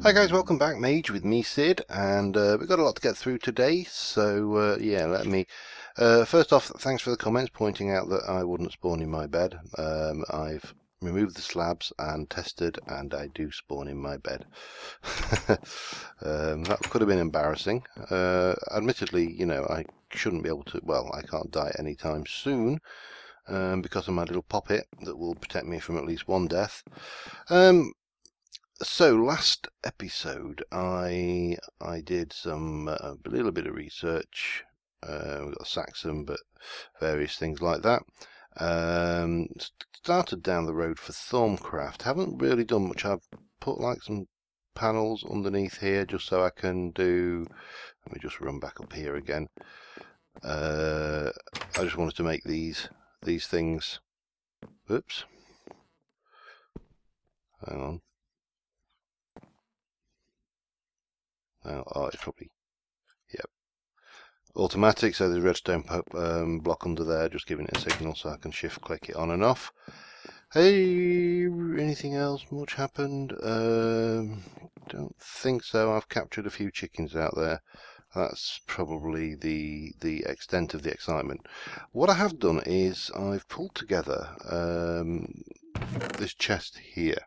Hi guys, welcome back. Mage with me, Sid, and we've got a lot to get through today, so yeah, let me... first off, thanks for the comments pointing out that I wouldn't spawn in my bed. I've removed the slabs and tested, and I do spawn in my bed. That could have been embarrassing. Admittedly, you know, I shouldn't be able to... Well, I can't die anytime soon, because of my little poppet that will protect me from at least one death. So last episode I did some a little bit of research. We got Saxon, but various things like that. Started down the road for Thaumcraft. Haven't really done much. I've put like some panels underneath here just so I can do. Let me just run back up here again. I just wanted to make these things. Oops. Hang on. Oh, it's probably, yep, automatic, so there's a redstone block under there, just giving it a signal so I can shift click it on and off. Hey, anything else much happened? Don't think so. I've captured a few chickens out there. That's probably the extent of the excitement. What I have done is I've pulled together this chest here,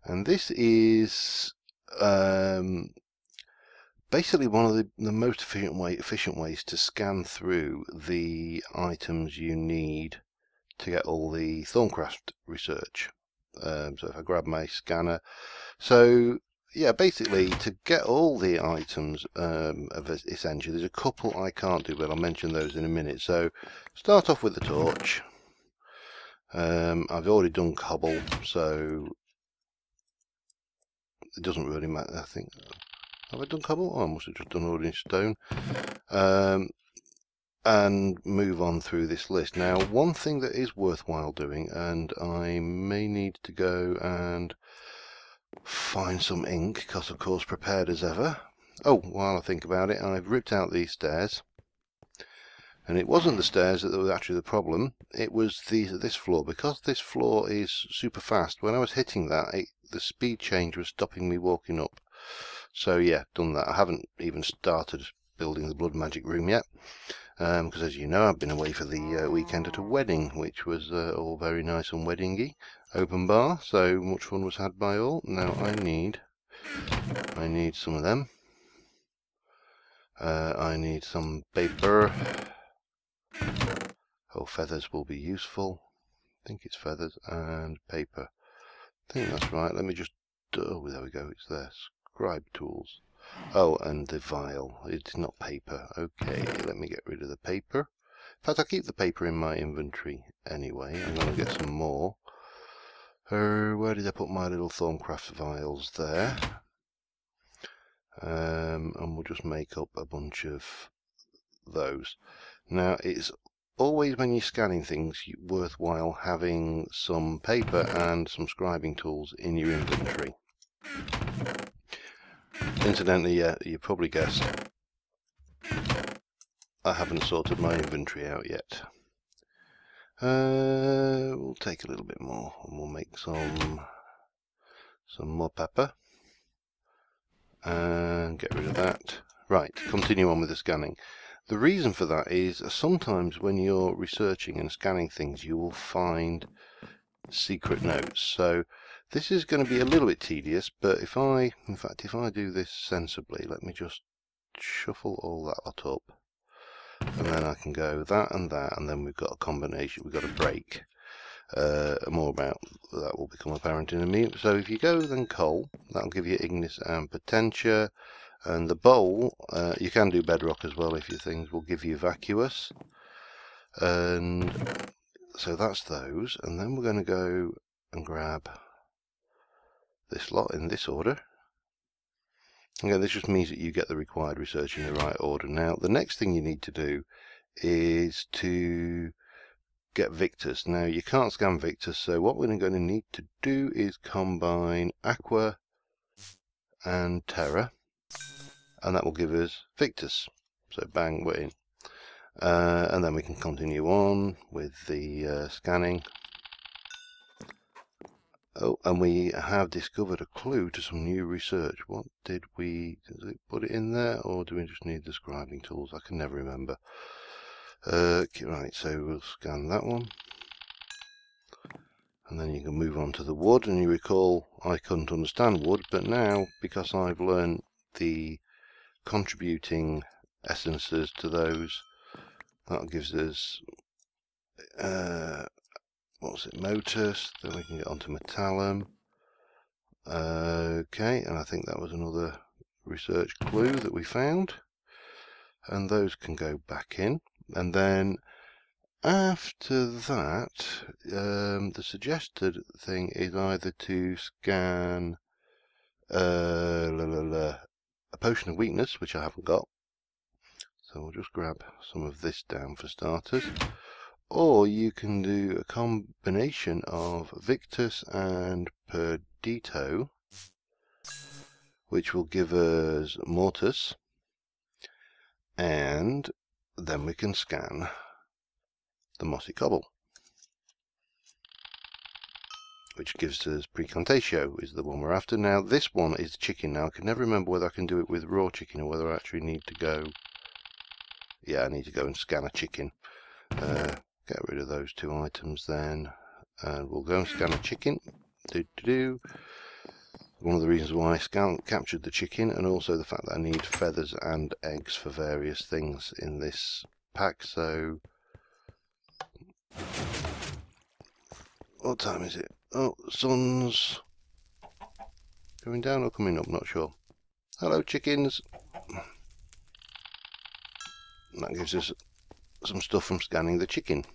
and this is basically one of the most efficient ways to scan through the items you need to get all the Thaumcraft research. So if I grab my scanner, so yeah, basically to get all the items of Essential, there's a couple I can't do, but I'll mention those in a minute. So start off with the torch. I've already done cobble, so it doesn't really matter. I think. Have I done cobble? Oh, I must have just done ordinary stone. And move on through this list. Now, one thing that is worthwhile doing, and I may need to go and find some ink, because of course prepared as ever. Oh, while I think about it, I've ripped out these stairs. And it wasn't the stairs that were actually the problem, it was this floor. Because this floor is super fast, when I was hitting that, the speed change was stopping me walking up. So yeah, done that. I haven't even started building the blood magic room yet, because as you know, I've been away for the weekend at a wedding, which was all very nice and weddingy. Open bar, so much fun was had by all. Now I need some of them. I need some paper. Oh, feathers will be useful. I think it's feathers and paper. I think that's right. Let me just... Oh, there we go. It's there. Scribe tools. Oh, and the vial. It's not paper. Okay, let me get rid of the paper. In fact, I'll keep the paper in my inventory anyway. I'm going to get some more. Where did I put my little Thaumcraft vials? There. And we'll just make up a bunch of those. Now, it's always when you're scanning things worthwhile having some paper and some scribing tools in your inventory. Incidentally, yeah, you probably guessed I haven't sorted my inventory out yet. We'll take a little bit more and we'll make some more pepper and get rid of that. Right, continue on with the scanning. The reason for that is sometimes when you're researching and scanning things, you will find secret notes. So this is going to be a little bit tedious, but if I do this sensibly, let me just shuffle all that lot up, and then I can go that, and then we've got a combination, we've got a break. More about that will become apparent in a minute. So if you go then coal, that'll give you ignis and potentia. And the bowl, you can do bedrock as well if your things will give you vacuous. And so that's those. And then we're going to go and grab this lot in this order. Again, this just means that you get the required research in the right order. Now, the next thing you need to do is to get Victus. Now, you can't scan Victus, so what we're going to need to do is combine Aqua and Terra. And that will give us Victus. So bang, we're in. And then we can continue on with the scanning. Oh, and we have discovered a clue to some new research. What did we put it in there, or do we just need the scribing tools? I can never remember. Right, so we'll scan that one. And then you can move on to the wood, and you recall I couldn't understand wood, but now, because I've learned the contributing essences to those, that gives us what's it, Motus, then we can get onto Metallum. Okay, and I think that was another research clue that we found, and those can go back in. And then after that, the suggested thing is either to scan a potion of weakness, which I haven't got, so we'll just grab some of this down for starters. Or you can do a combination of Victus and Perdito, which will give us Mortis, and then we can scan the Mossy Cobble, which gives us Precontatio, is the one we're after. Now this one is chicken. Now I can never remember whether I can do it with raw chicken or whether I actually need to go... Yeah, I need to go and scan a chicken. Get rid of those two items then, and we'll go and scan a chicken. One of the reasons why I captured the chicken, and also the fact that I need feathers and eggs for various things in this pack. So what time is it? Oh, the sun's going down or coming up, not sure. Hello chickens. And that gives us some stuff from scanning the chicken.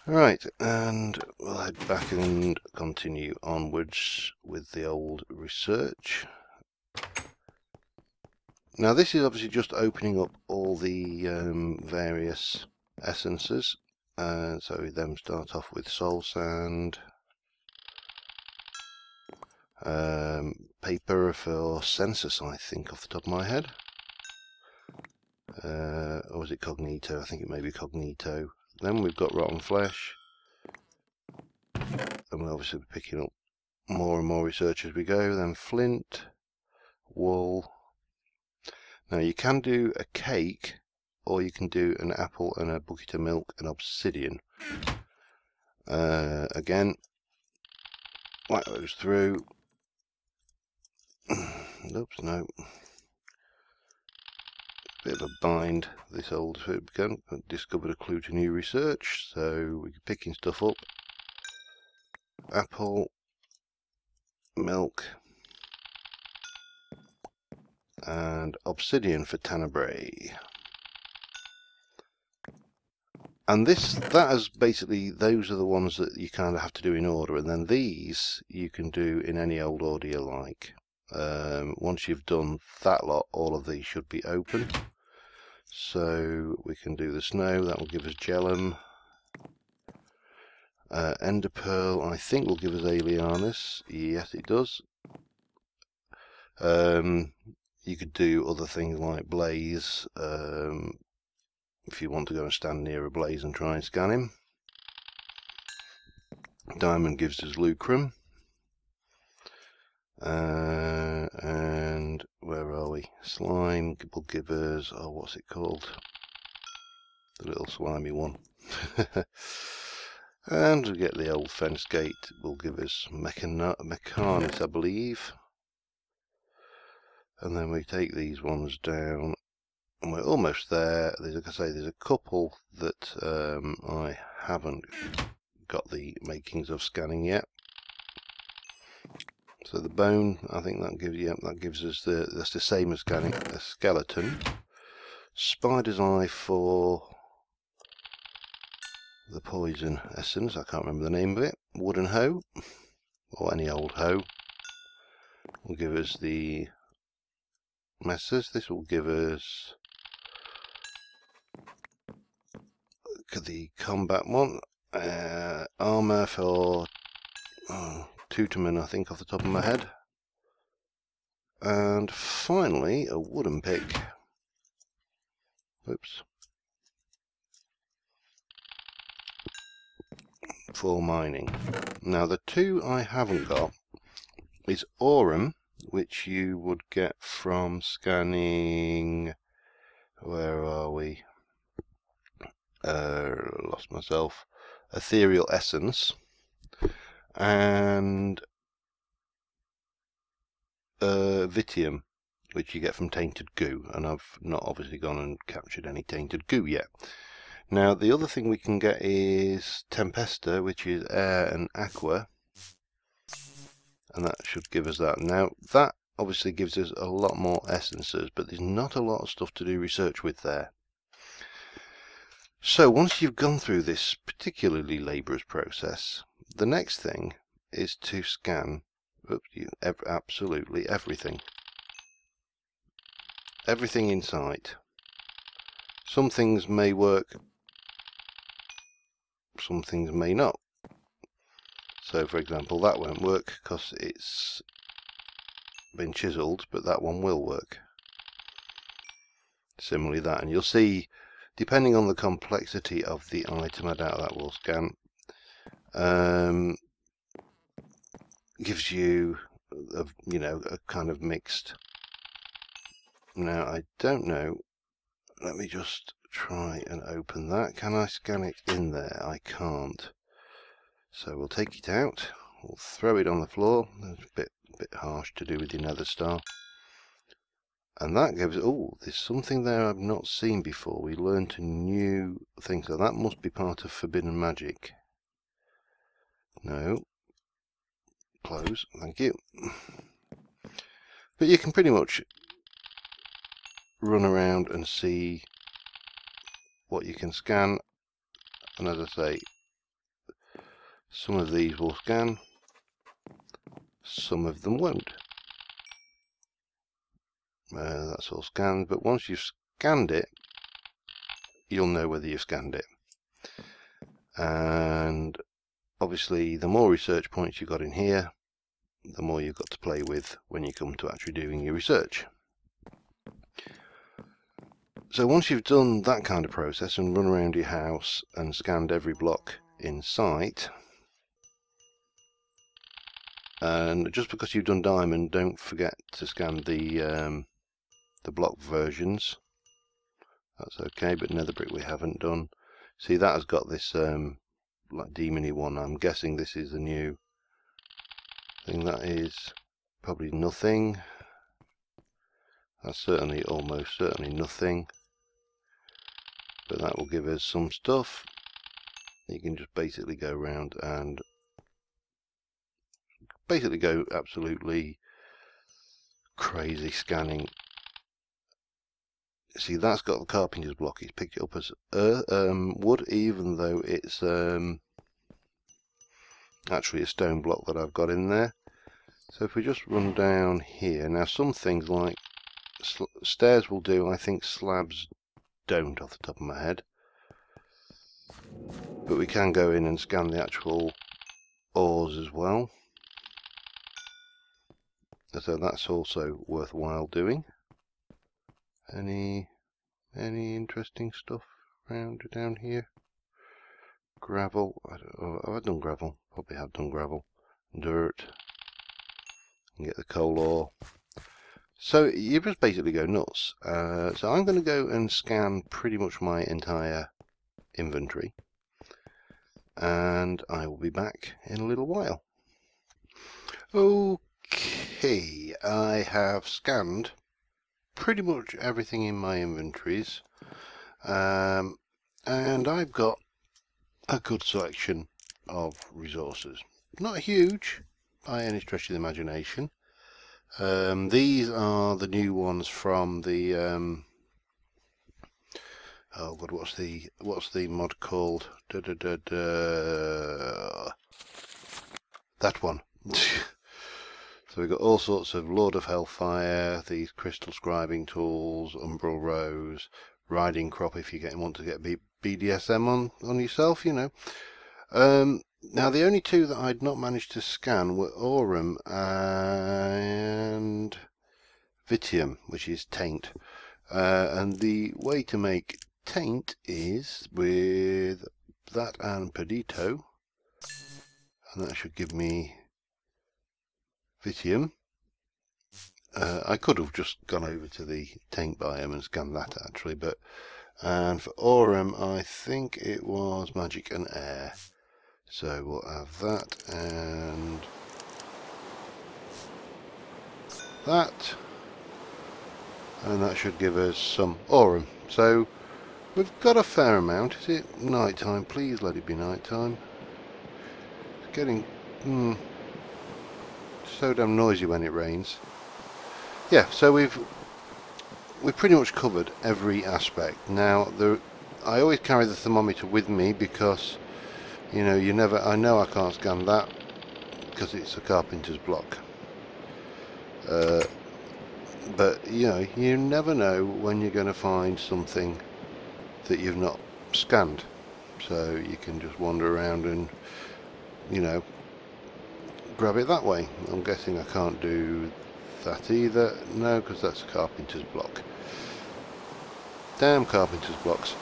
Right, and we'll head back and continue onwards with the old research. Now this is obviously just opening up all the various essences. So we then start off with soul sand, paper for census, I think, off the top of my head. Or was it Cognito? I think it may be Cognito. Then we've got rotten flesh, and we'll obviously be picking up more and more research as we go. Then flint, wool. Now you can do a cake, or you can do an apple and a bucket of milk and obsidian. Again, whack those through. Oops, no. Bit of a bind, this old again. Discovered a clue to new research, so we're picking stuff up. Apple, milk, and obsidian for Tenebrae. And that is basically, those are the ones that you kind of have to do in order, and then these you can do in any old order you like. Once you've done that lot, all of these should be open. So we can do the snow, that will give us Gellum. Ender Pearl, I think, will give us Alianus. Yes, it does. You could do other things like Blaze, if you want to go and stand near a Blaze and try and scan him. Diamond gives us Lucrum. And where are we? Slime will give us, oh, what's it called? The little slimy one. And we get the old fence gate, will give us Mechanus, I believe. And then we take these ones down, and we're almost there. There's, like I say, there's a couple that I haven't got the makings of scanning yet. So the bone, I think that gives, yeah, that gives us that's the same as scanning a skeleton. Spider's eye for the poison essence, I can't remember the name of it. Wooden hoe, or any old hoe, will give us the messes. This will give us the combat one. Armour for Tutorman, I think, off the top of my head. And finally, a wooden pick. Oops. for mining. Now the two I haven't got is aurum, which you would get from scanning, where are we, lost myself, ethereal essence, and vitium, which you get from tainted goo, and I've not obviously gone and captured any tainted goo yet. Now the other thing we can get is tempesta, which is air and aqua, and that should give us that. Now that obviously gives us a lot more essences, but there's not a lot of stuff to do research with there. So once you've gone through this particularly laborious process, the next thing is to scan absolutely everything. Everything in sight. Some things may work, some things may not. So for example, that won't work because it's been chiseled, but that one will work. Similarly that, and you'll see, depending on the complexity of the item, I doubt that will scan. Gives you a kind of mixed. Now I don't know, let me just try and open that. Can I scan it in there? I can't. So we'll take it out, we'll throw it on the floor. That's a bit harsh to do with your nether star. And that gives, oh, there's something there I've not seen before. We learned a new thing, so that must be part of forbidden magic. No. Close, thank you. But you can pretty much run around and see what you can scan, and as I say, some of these will scan, some of them won't. That's all scanned, but once you've scanned it, you'll know whether you've scanned it. And obviously the more research points you've got in here, the more you've got to play with when you come to actually doing your research. So once you've done that kind of process and run around your house and scanned every block in sight, and just because you've done diamond, don't forget to scan the block versions. That's okay, but nether brick we haven't done. See, that has got this like demony one. I'm guessing this is the new thing. That is probably nothing. That's certainly almost certainly nothing, but that will give us some stuff. You can just basically go around and basically go absolutely crazy scanning. See, that's got the carpenter's block. He's picked it up as wood, even though it's actually a stone block that I've got in there. So if we just run down here, now some things like stairs will do, I think slabs don't off the top of my head. But we can go in and scan the actual ores as well. So that's also worthwhile doing. Any interesting stuff around down here? Gravel. Have I done gravel? Probably have done gravel. Dirt. And get the coal ore. So you just basically go nuts. So I'm going to go and scan pretty much my entire inventory, and I will be back in a little while. Okay, I have scanned pretty much everything in my inventories, and I've got a good selection of resources. Not huge by any stretch of the imagination. These are the new ones from the oh god, what's the mod called? That one. So we've got all sorts of Lord of Hellfire, these crystal scribing tools, umbral rose, riding crop if you want to get BDSM on yourself, you know. Now the only two that I'd not managed to scan were aurum and vitium, which is taint. And the way to make taint is with that and pedito. and that should give me Vitium. I could have just gone over to the taint biome and scanned that actually, but and for Aurum I think it was magic and air, so we'll have that and that, and that should give us some Aurum. So we've got a fair amount. Is it night time? Please let it be night time. It's getting so damn noisy when it rains. Yeah, so we've pretty much covered every aspect. Now I always carry the thermometer with me because you never, I know I can't scan that because it's a carpenter's block. But you never know when you're going to find something that you've not scanned, so you can just wander around and grab it that way. I'm guessing I can't do that either. No, because that's a carpenter's block. Damn carpenter's blocks.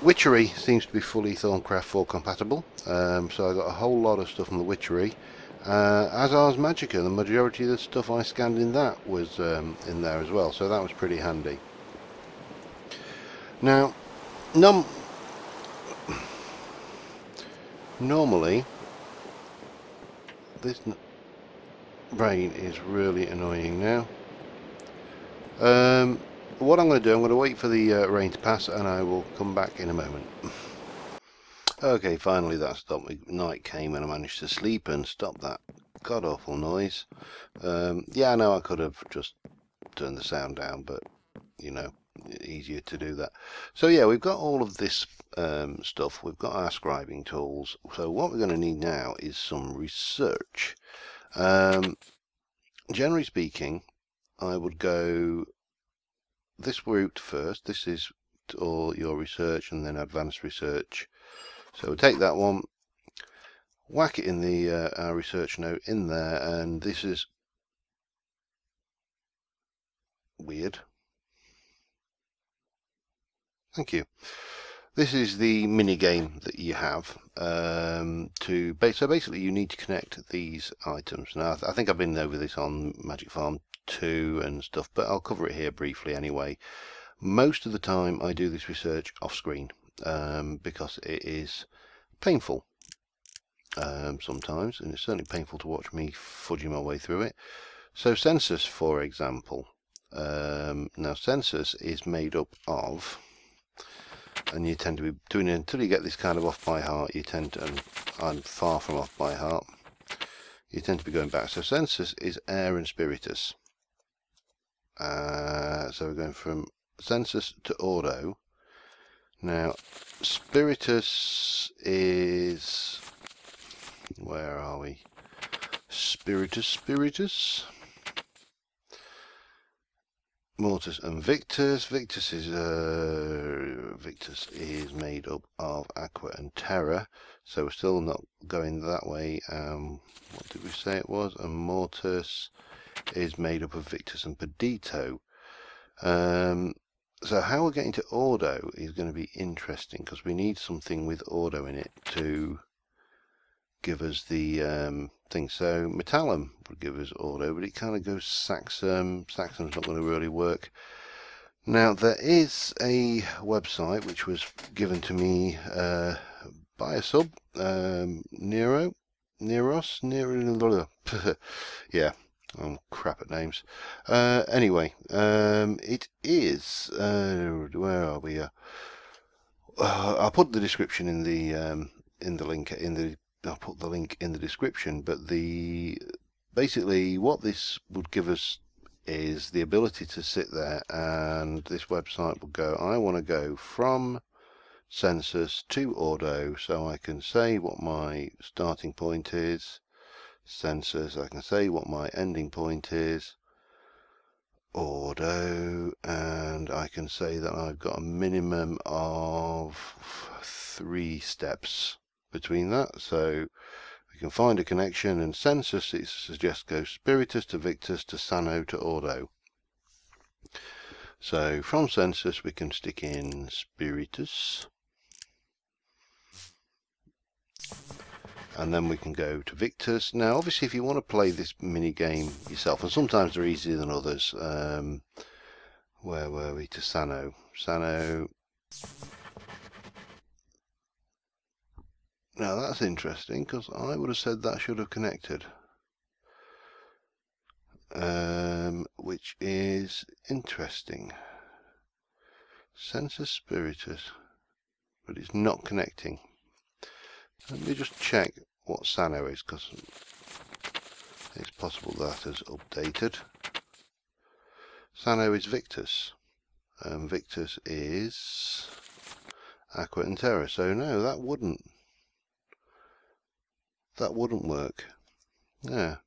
Witchery seems to be fully Thaumcraft 4 compatible, so I got a whole lot of stuff from the Witchery. As Ars Magica, the majority of the stuff I scanned in that was in there as well, so that was pretty handy. Now, normally this rain is really annoying now. What I'm going to do, I'm going to wait for the rain to pass and I will come back in a moment. Okay, finally that stopped. Night came and I managed to sleep and stop that god awful noise. Yeah, I know I could have just turned the sound down, but easier to do that. So yeah, we've got all of this stuff. We've got our scribing tools. So what we're going to need now is some research. Generally speaking, I would go this route first. This is all your research and then advanced research. So we'll take that one, whack it in the our research note in there, and this is weird. Thank you. This is the mini game that you have so basically you need to connect these items. Now I think I've been over this on Magic Farm 2 and stuff, but I'll cover it here briefly anyway. Most of the time I do this research off screen because it is painful sometimes, and it's certainly painful to watch me fudging my way through it. So census, for example, now census is made up of, and you tend to be doing it until you get this kind of off by heart. You tend to, and I'm far from off by heart, you tend to be going back. So census is air and spiritus. So we're going from census to ordo. Now spiritus is, where are we? Spiritus. Mortis and Victus. Victus is made up of Aqua and Terra, so we're still not going that way. What did we say it was? And Mortis is made up of Victus and Perdito. So how we're getting to Ordo is going to be interesting, because we need something with Ordo in it to give us the thing. So Metallum would give us Ordo, but it kind of goes Saxum. Saxum's not going to really work. Now there is a website which was given to me by a sub, Neros. Yeah, I'm crap at names. Anyway, it is where are we? I'll put the description in the link in the. I'll put the link in the description, but basically what this would give us is the ability to sit there, and this website will go, I want to go from census to ordo, so I can say what my starting point is, census, I can say what my ending point is, ordo, and I can say that I've got a minimum of 3 steps between that, so we can find a connection. And census, it suggests go spiritus to victus to sano to ordo. So from census we can stick in spiritus, and then we can go to Victor's. Now obviously if you want to play this mini game yourself, and sometimes they're easier than others, where were we? To Sano. Now that's interesting, because I would have said that should have connected, which is interesting. Sensus Spiritus, but it's not connecting. Let me just check what Sano is, because it's possible that has updated. Sano is Victus. Victus is Aqua and Terra, so no, that wouldn't work. Yeah.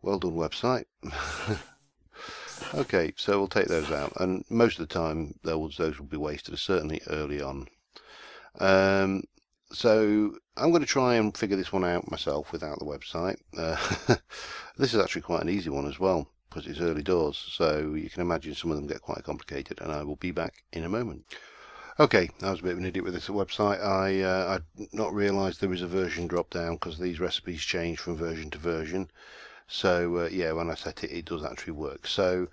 Well done, website. Okay, so we'll take those out, and most of the time those will be wasted, certainly early on. So I'm going to try and figure this one out myself without the website. This is actually quite an easy one as well, because it's early doors, so you can imagine some of them get quite complicated, and I will be back in a moment. Okay, I was a bit of an idiot with this website. I'd not realised there was a version drop down, because these recipes change from version to version. So yeah, when I set it, it does actually work. So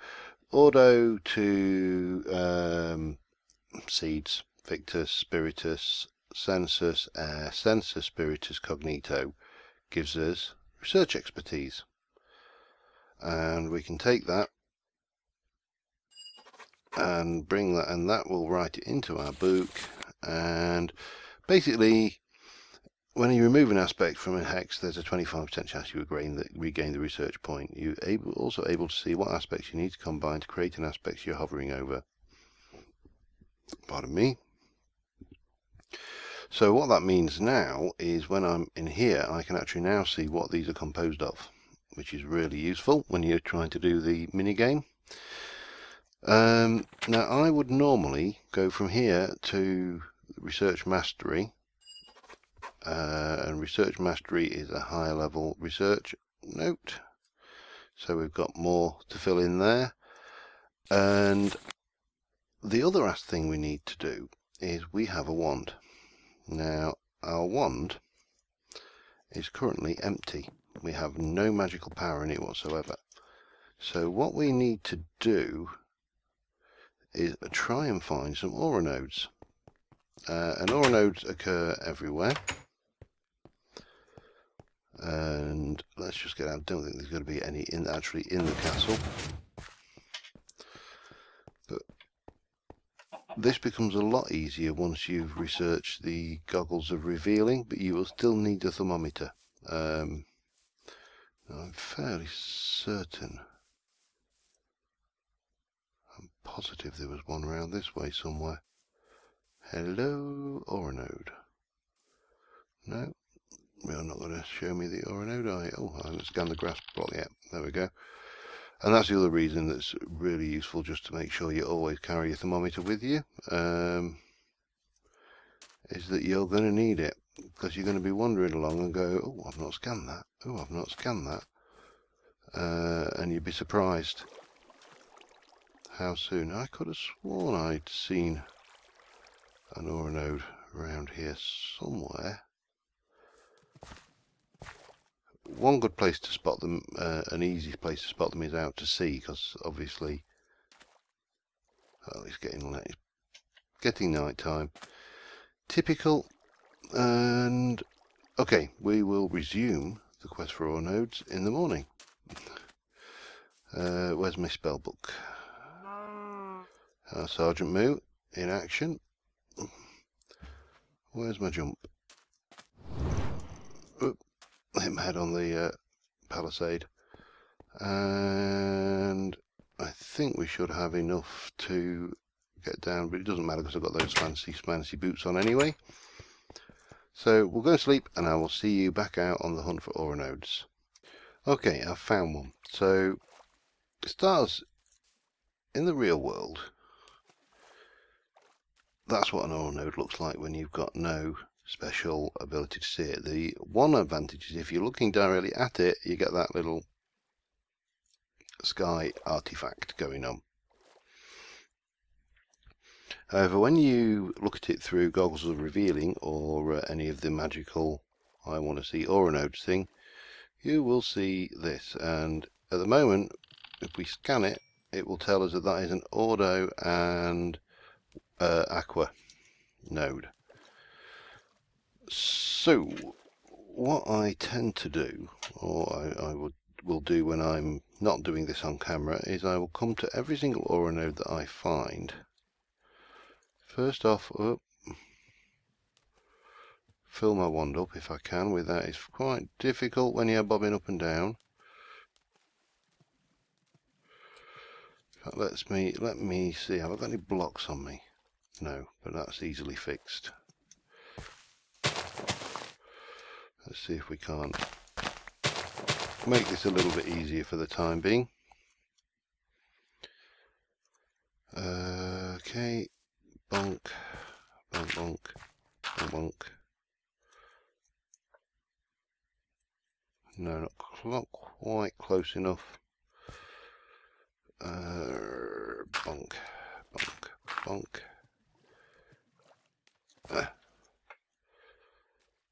Ordo to Seeds, Victus, Spiritus, Sensus, Sensus, Spiritus, Cognito gives us research expertise. And we can take that and bring that, and that will write it into our book. And basically, when you remove an aspect from a hex, there's a 25% chance you regain the research point. You're also able to see what aspects you need to combine to create an aspect you're hovering over. Pardon me. So what that means now is when I'm in here, I can actually now see what these are composed of, which is really useful when you're trying to do the mini game. Now I would normally go from here to Research Mastery. And Research Mastery is a higher level research note, so we've got more to fill in there. And the other thing we need to do is we have a wand. Now our wand is currently empty. We have no magical power in it whatsoever. So what we need to do is try and find some aura nodes. And aura nodes occur everywhere. And let's just get out. I don't think there's going to be any actually in the castle. But this becomes a lot easier once you've researched the goggles of revealing, but you will still need a thermometer. I'm fairly certain. I'm positive there was one around this way somewhere. Hello, aura node. No. You're not going to show me the aura node, are you? Oh, I haven't scanned the grasp block yet. There we go. And that's the other reason that's really useful, just to make sure you always carry your thermometer with you, is that you're going to need it, because you're going to be wandering along and go, oh, I've not scanned that. Oh, I've not scanned that. And you'd be surprised how soon. I could have sworn I'd seen an aura node around here somewhere. One good place to spot them, an easy place to spot them, is out to sea, because obviously, oh, it's getting night time. Typical. And okay, we will resume the quest for aura nodes in the morning. Where's my spell book? Sergeant Moo in action. Where's my jump? Oop. Hit my head on the palisade, and I think we should have enough to get down, but it doesn't matter because I've got those fancy boots on anyway. So we'll go to sleep, and I will see you back out on the hunt for aura nodes. Okay, I've found one. So stars in the real world, that's what an aura node looks like when you've got no special ability to see it. The one advantage is if you're looking directly at it, you get that little sky artifact going on. However, when you look at it through goggles of revealing or any of the magical I want to see aura nodes thing, you will see this, and at the moment if we scan it, it will tell us that that is an Ordo and Aqua node. So what I tend to do, or I will do when I'm not doing this on camera, is I will come to every single aura node that I find. First off, fill my wand up if I can with that. It's quite difficult when you're bobbing up and down. That let me see, have I got any blocks on me? No, but that's easily fixed. Let's see if we can't make this a little bit easier for the time being. Okay, bonk, bonk, bonk, bonk, bonk. No, not quite close enough. Bonk, bonk, bonk.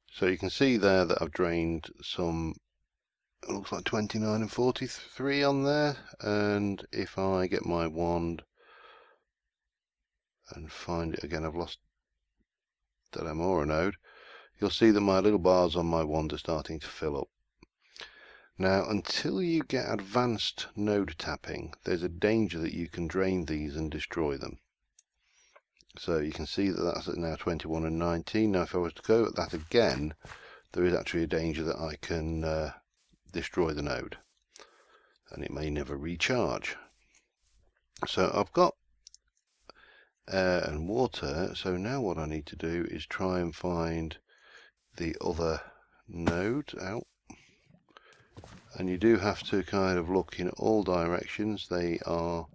So you can see there that I've drained some, it looks like 29 and 43 on there, and if I get my wand and find it again, I've lost that aura node, you'll see that my little bars on my wand are starting to fill up. Now, until you get advanced node tapping, there's a danger that you can drain these and destroy them. So you can see that that's at now 21 and 19. Now if I was to go at that again, there is actually a danger that I can destroy the node, and it may never recharge. So I've got air and water, so now what I need to do is try and find the other node out. And you do have to kind of look in all directions. They are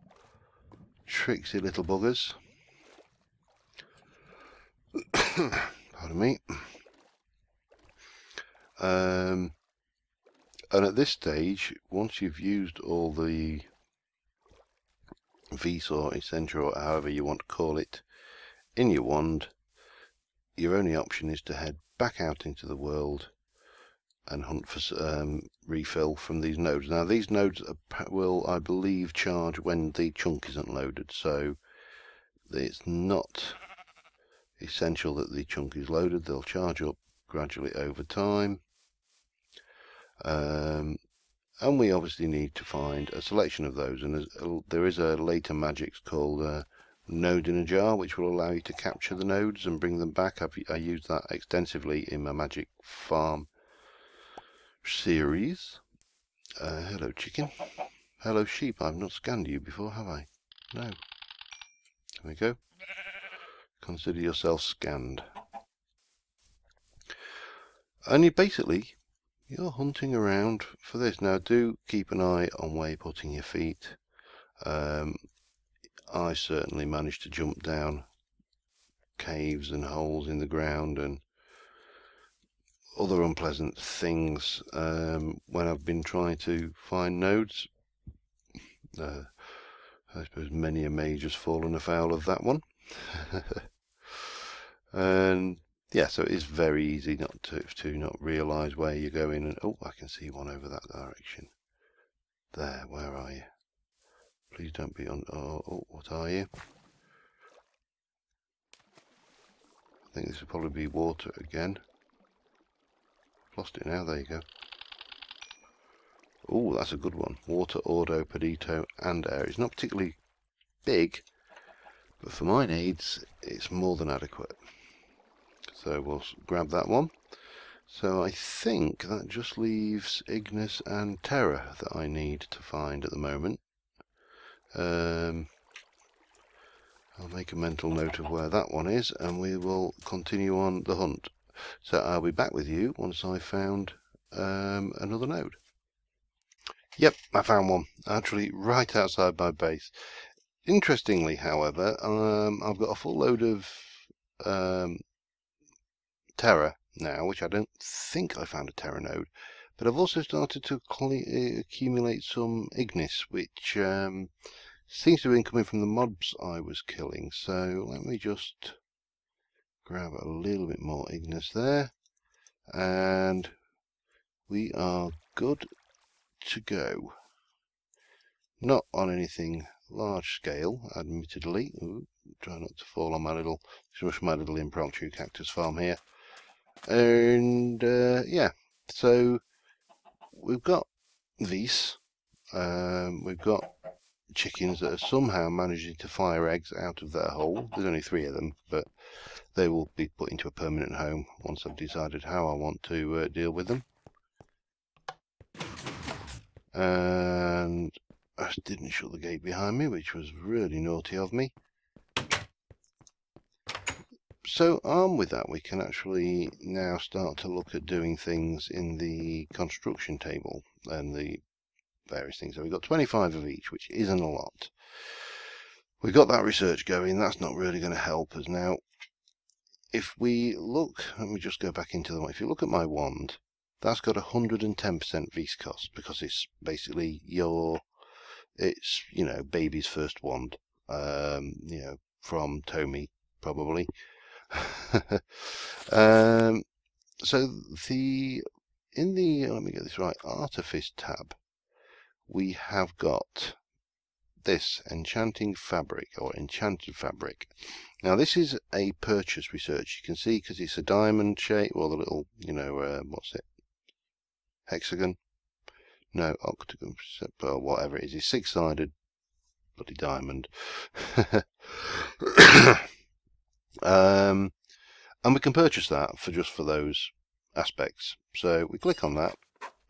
tricksy little buggers. Pardon me. And at this stage, once you've used all the Vis or Essentia, or however you want to call it, in your wand, your only option is to head back out into the world and hunt for refill from these nodes. Now these nodes will, I believe, charge when the chunk isn't loaded, so it's not essential that the chunk is loaded. They'll charge up gradually over time, and we obviously need to find a selection of those, and there is a later magic called Node in a Jar, which will allow you to capture the nodes and bring them back. I use that extensively in my magic farm series. Hello chicken. Hello sheep. I've not scanned you before, have I? No. There we go. Consider yourself scanned. And you're hunting around for this. Now do keep an eye on where you're putting your feet. I certainly managed to jump down caves and holes in the ground and other unpleasant things when I've been trying to find nodes. I suppose many a mage has fallen afoul of that one. And yeah, so it is very easy not to not realise where you're going. And oh, I can see one over that direction. There, where are you? Please don't be on. Oh, what are you? I think this will probably be water again. Lost it now, there you go. Oh, that's a good one. Water, Ordo, Pedito and air. It's not particularly big, but for my needs it's more than adequate. So we'll grab that one. So I think that just leaves Ignis and Terra that I need to find at the moment. I'll make a mental note of where that one is, and we will continue on the hunt. So I'll be back with you once I've found another node. Yep, I found one, actually right outside my base. Interestingly, however, I've got a full load of Terra now, which I don't think I found a Terra node, but I've also started to accumulate some Ignis, which seems to have been coming from the mobs I was killing. So let me just grab a little bit more Ignis there. and we are good to go. Not on anything large scale, admittedly. Ooh, try not to fall on my little impromptu cactus farm here. And yeah, so we've got these. We've got chickens that are somehow managing to fire eggs out of their hole. There's only 3 of them, but they will be put into a permanent home once I've decided how I want to deal with them. And I didn't shut the gate behind me, which was really naughty of me. So armed with that, we can actually now start to look at doing things in the construction table and the various things. So we've got 25 of each, which isn't a lot. We've got that research going. That's not really going to help us now. If we look, let me just go back into the. If you look at my wand, that's got 110% vis cost because it's basically it's baby's first wand, from Tomy probably. So in the let me get this right, artifice tab, we have got this enchanting fabric or enchanted fabric. Now this is a purchase research. You can see because it's a diamond shape, or the little what's it, hexagon, no, octagon, or whatever it is. It's 6-sided bloody diamond. And we can purchase that for those aspects. So we click on that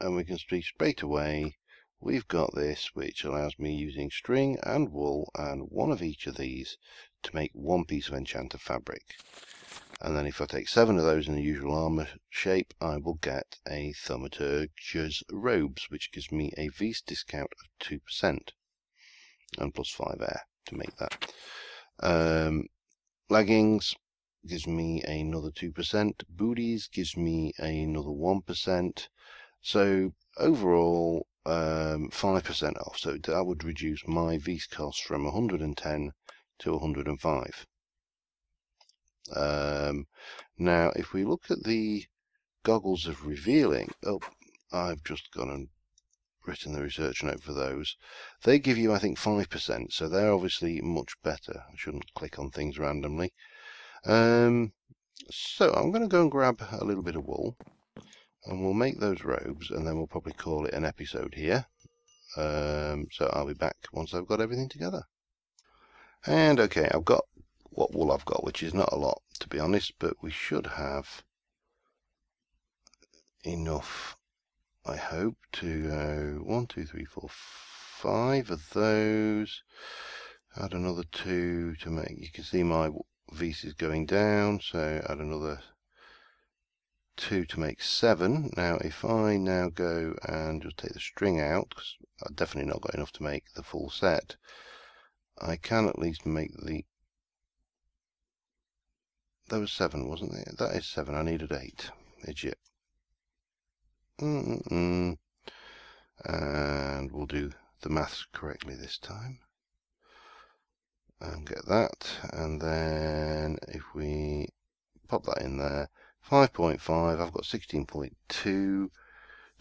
and we can see straight away we've got this, which allows me using string and wool and one of each of these to make 1 piece of enchanted fabric. And then if I take 7 of those in the usual armor shape, I will get a Thaumaturgy's robes, which gives me a vis discount of 2% and plus 5 air to make that. Leggings gives me another 2%. Booties gives me another 1%. So overall, 5% off. So that would reduce my vis cost from 110 to 105. Now, if we look at the goggles of revealing, I've just gone and written the research note for those. They give you, I think, 5%, so they're obviously much better. I shouldn't click on things randomly. So I'm going to go and grab a little bit of wool, and we'll make those robes, and then we'll probably call it an episode here. So I'll be back once I've got everything together. And okay, I've got what wool I've got, which is not a lot, to be honest, but we should have enough, I hope, to go 1, 2, 3, 4, 5 of those. Add another 2 to make, you can see my vis is going down, so add another 2 to make 7. Now if I now go and just take the string out, because I've definitely not got enough to make the full set, I can at least make that was 7, wasn't it? That is 7, I needed 8. Idiot. And we'll do the maths correctly this time. And get that, and then if we pop that in there, 5.5, I've got 16.2,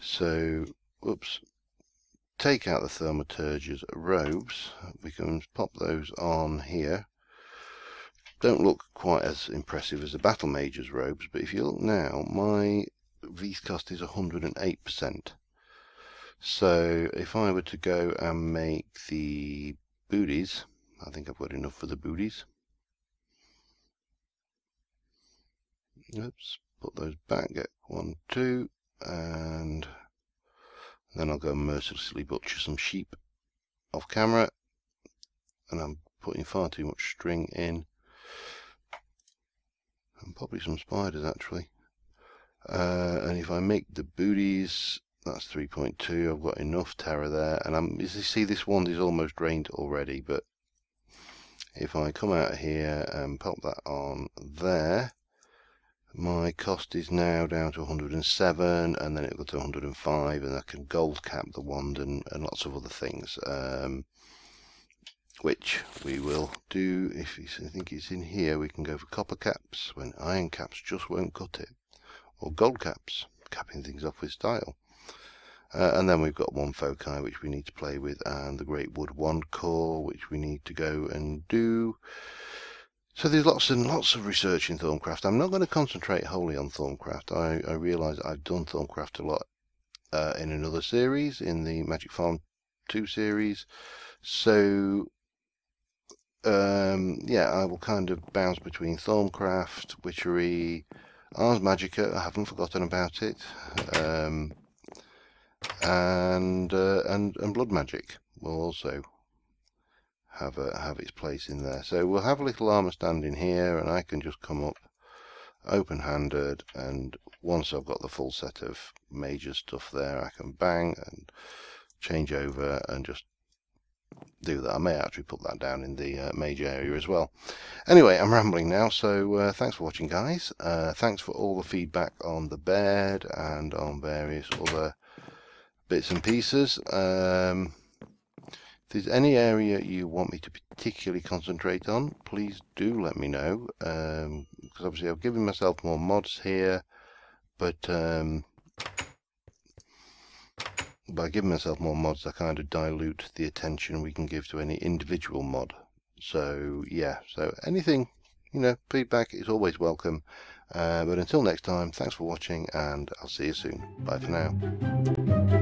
so, whoops, take out the Thaumaturgy's robes, we can pop those on here. Don't look quite as impressive as the Battle Mage's robes, but if you look now, my vis cost is 108%. So if I were to go and make the booties, I think I've got enough for the booties. Oops, put those back, get 1, 2, and then I'll go mercilessly butcher some sheep off camera. And I'm putting far too much string in. And probably some spiders actually. And if I make the booties, that's 3.2, I've got enough terror there. And as you see, this wand is almost drained already, but if I come out here and pop that on there, my cost is now down to 107, and then it'll go to 105, and I can gold cap the wand and lots of other things, which we will do. If I think it's in here, we can go for copper caps when iron caps just won't cut it, or gold caps, capping things off with style. And then we've got one foci which we need to play with, and the Great Wood Wand Core which we need to go and do. So there's lots and lots of research in Thaumcraft. I'm not going to concentrate wholly on Thaumcraft. I realise I've done Thaumcraft a lot in another series, in the Magic Farm 2 series. So yeah, I will kind of bounce between Thaumcraft, Witchery, Ars Magica, I haven't forgotten about it, and Blood Magic will also have its place in there. So we'll have a little armour stand in here, and I can just come up open-handed, and once I've got the full set of Mage stuff there, I can bang and change over and just do that. I may actually put that down in the Mage area as well. Anyway, I'm rambling now, so thanks for watching, guys. Thanks for all the feedback on the bed and on various other bits and pieces. If there's any area you want me to particularly concentrate on, please do let me know, because obviously I've given myself more mods here, but by giving myself more mods, I kind of dilute the attention we can give to any individual mod. So yeah, so anything, feedback is always welcome. But until next time, thanks for watching, and I'll see you soon. Bye for now.